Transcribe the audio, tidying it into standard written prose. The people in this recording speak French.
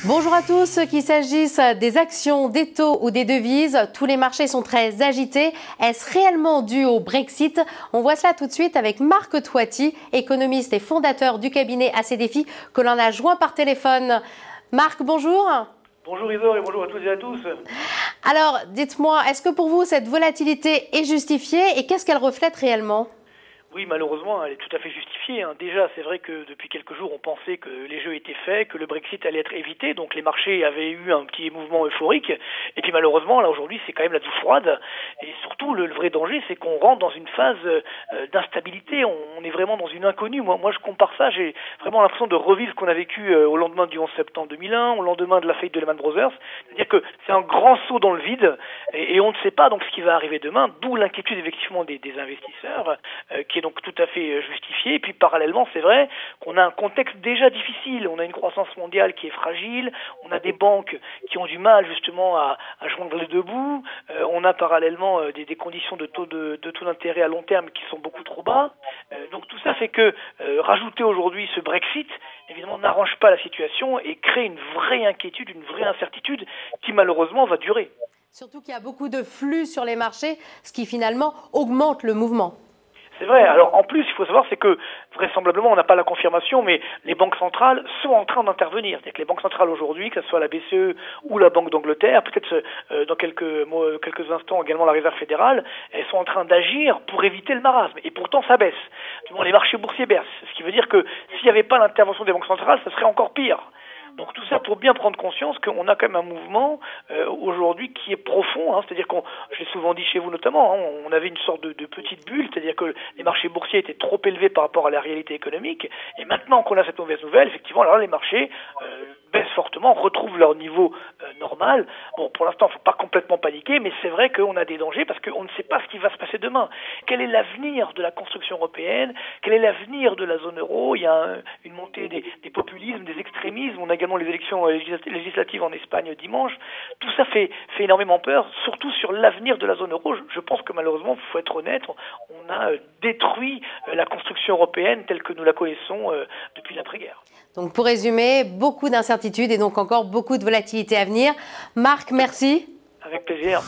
Bonjour à tous, qu'il s'agisse des actions, des taux ou des devises, tous les marchés sont très agités. Est-ce réellement dû au Brexit? On voit cela tout de suite avec Marc Toiti, économiste et fondateur du cabinet ACDFI, que l'on a joint par téléphone. Marc, bonjour. Bonjour Isor et bonjour à toutes et à tous. Alors, dites-moi, est-ce que pour vous cette volatilité est justifiée et qu'est-ce qu'elle reflète réellement ? Oui, malheureusement, elle est tout à fait justifiée. Déjà, c'est vrai que depuis quelques jours, on pensait que les jeux étaient faits, que le Brexit allait être évité, donc les marchés avaient eu un petit mouvement euphorique. Et puis malheureusement, là aujourd'hui, c'est quand même la douche froide. Et surtout, le vrai danger, c'est qu'on rentre dans une phase d'instabilité. On est vraiment dans une inconnue. Moi, je compare ça. J'ai vraiment l'impression de revivre ce qu'on a vécu au lendemain du 11 septembre 2001, au lendemain de la faillite de Lehman Brothers. C'est-à-dire que c'est un grand saut dans le vide et on ne sait pas donc ce qui va arriver demain. D'où l'inquiétude effectivement des investisseurs, qui est donc tout à fait justifié. Et puis parallèlement, c'est vrai qu'on a un contexte déjà difficile. On a une croissance mondiale qui est fragile. On a des banques qui ont du mal justement à joindre les deux bouts. On a parallèlement des conditions de taux d'intérêt à long terme qui sont beaucoup trop bas. Donc tout ça fait que rajouter aujourd'hui ce Brexit, évidemment, n'arrange pas la situation et crée une vraie inquiétude, une vraie incertitude qui malheureusement va durer. Surtout qu'il y a beaucoup de flux sur les marchés, ce qui finalement augmente le mouvement. C'est vrai. Alors en plus, il faut savoir, c'est que vraisemblablement, on n'a pas la confirmation, mais les banques centrales sont en train d'intervenir. C'est-à-dire que les banques centrales aujourd'hui, que ce soit la BCE ou la Banque d'Angleterre, peut-être dans quelques instants également la Réserve fédérale, elles sont en train d'agir pour éviter le marasme. Et pourtant, ça baisse. Les marchés boursiers baissent. Ce qui veut dire que s'il n'y avait pas l'intervention des banques centrales, ça serait encore pire. Donc tout ça pour bien prendre conscience qu'on a quand même un mouvement aujourd'hui qui est profond, c'est-à-dire je l'ai souvent dit chez vous notamment, on avait une sorte de petite bulle, c'est-à-dire que les marchés boursiers étaient trop élevés par rapport à la réalité économique, et maintenant qu'on a cette mauvaise nouvelle, effectivement, alors les marchés baissent fortement, retrouvent leur niveau normal. Bon, pour l'instant, il ne faut pas complètement paniquer, mais c'est vrai qu'on a des dangers parce qu'on ne sait pas ce qui va se passer demain. Quel est l'avenir de la construction européenne? Quel est l'avenir de la zone euro? Il y a une montée des populismes, des extrémismes, on a également les élections législatives en Espagne dimanche. Tout ça fait énormément peur, surtout sur l'avenir de la zone euro. Je pense que malheureusement, il faut être honnête, on a détruit la construction européenne telle que nous la connaissons depuis l'après-guerre. Donc pour résumer, beaucoup d'incertitudes et donc encore beaucoup de volatilité à venir. Marc, merci. Avec plaisir.